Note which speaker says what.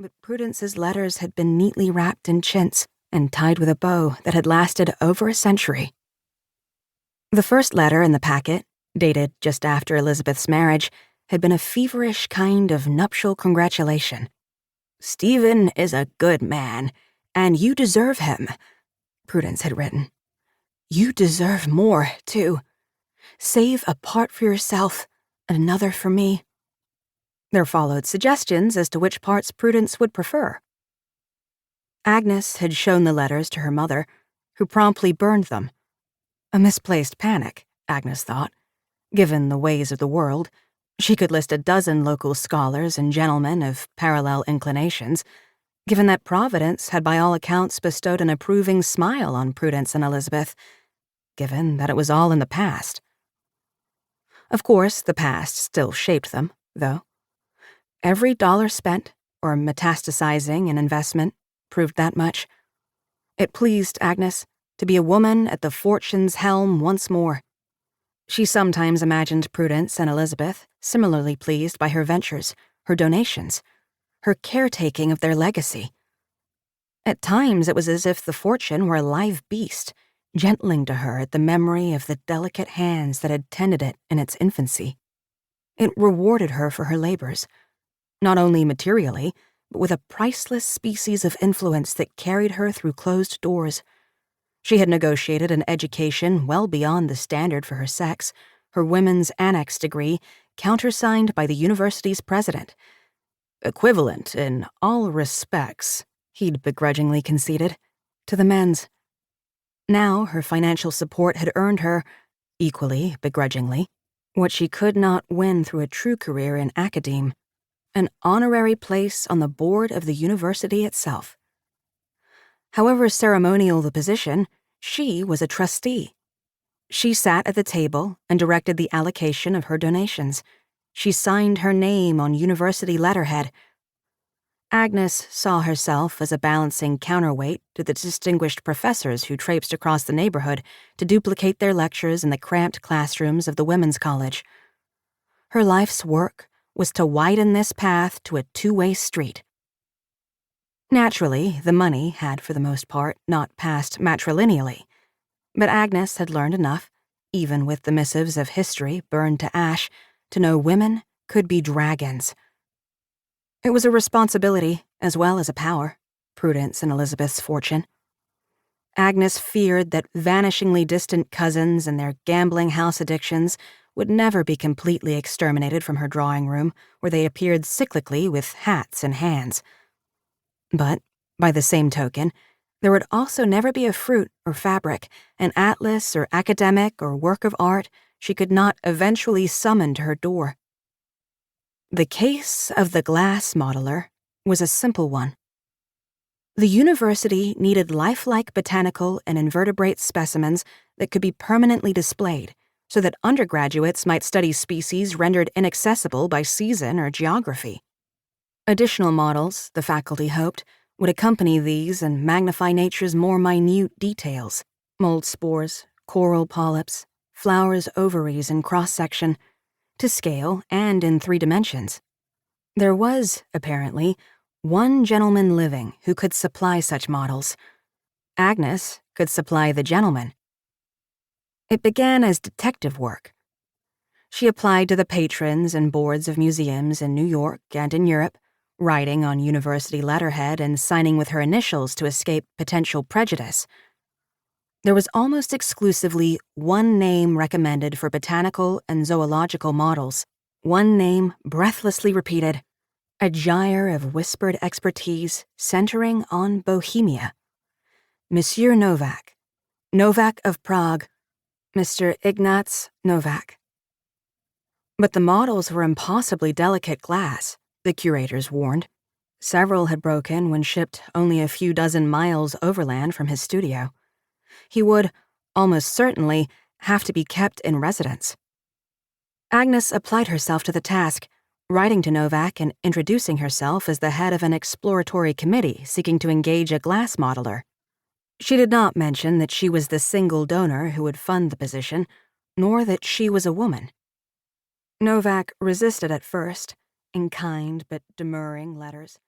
Speaker 1: But Prudence's letters had been neatly wrapped in chintz and tied with a bow that had lasted over a century. The first letter in the packet, dated just after Elizabeth's marriage, had been a feverish kind of nuptial congratulation. "Stephen is a good man, and you deserve him," Prudence had written. "You deserve more, too. Save a part for yourself and another for me." There followed suggestions as to which parts Prudence would prefer. Agnes had shown the letters to her mother, who promptly burned them. A misplaced panic, Agnes thought. Given the ways of the world, she could list a dozen local scholars and gentlemen of parallel inclinations, given that Providence had by all accounts bestowed an approving smile on Prudence and Elizabeth, given that it was all in the past. Of course, the past still shaped them, though. Every dollar spent, or metastasizing an investment, proved that much. It pleased Agnes to be a woman at the fortune's helm once more. She sometimes imagined Prudence and Elizabeth similarly pleased by her ventures, her donations, her caretaking of their legacy. At times it was as if the fortune were a live beast, gentling to her at the memory of the delicate hands that had tended it in its infancy. It rewarded her for her labors, not only materially, but with a priceless species of influence that carried her through closed doors. She had negotiated an education well beyond the standard for her sex, her women's annex degree countersigned by the university's president. Equivalent in all respects, he'd begrudgingly conceded, to the men's. Now her financial support had earned her, equally begrudgingly, what she could not win through a true career in academe, an honorary place on the board of the university itself. However ceremonial the position, she was a trustee. She sat at the table and directed the allocation of her donations. She signed her name on university letterhead. Agnes saw herself as a balancing counterweight to the distinguished professors who traipsed across the neighborhood to duplicate their lectures in the cramped classrooms of the women's college. Her life's work was to widen this path to a two-way street. Naturally, the money had, for the most part, not passed matrilineally, but Agnes had learned enough, even with the missives of history burned to ash, to know women could be dragons. It was a responsibility as well as a power, Prudence and Elizabeth's fortune. Agnes feared that vanishingly distant cousins and their gambling house addictions would never be completely exterminated from her drawing room, where they appeared cyclically with hats in hands. But, by the same token, there would also never be a fruit or fabric, an atlas or academic or work of art she could not eventually summon to her door. The case of the glass modeler was a simple one. The university needed lifelike botanical and invertebrate specimens that could be permanently displayed, so that undergraduates might study species rendered inaccessible by season or geography. Additional models, the faculty hoped, would accompany these and magnify nature's more minute details: mold spores, coral polyps, flowers' ovaries in cross-section, to scale and in 3 dimensions. There was, apparently, one gentleman living who could supply such models. Agnes could supply the gentleman. It began as detective work. She applied to the patrons and boards of museums in New York and in Europe, writing on university letterhead and signing with her initials to escape potential prejudice. There was almost exclusively one name recommended for botanical and zoological models, one name breathlessly repeated, a gyre of whispered expertise centering on Bohemia. Monsieur Novak, Novak of Prague, Mr. Ignaz Novak. But the models were impossibly delicate glass, the curators warned. Several had broken when shipped only a few dozen miles overland from his studio. He would, almost certainly, have to be kept in residence. Agnes applied herself to the task, writing to Novak and introducing herself as the head of an exploratory committee seeking to engage a glass modeler. She did not mention that she was the single donor who would fund the position, nor that she was a woman. Novak resisted at first, in kind but demurring letters.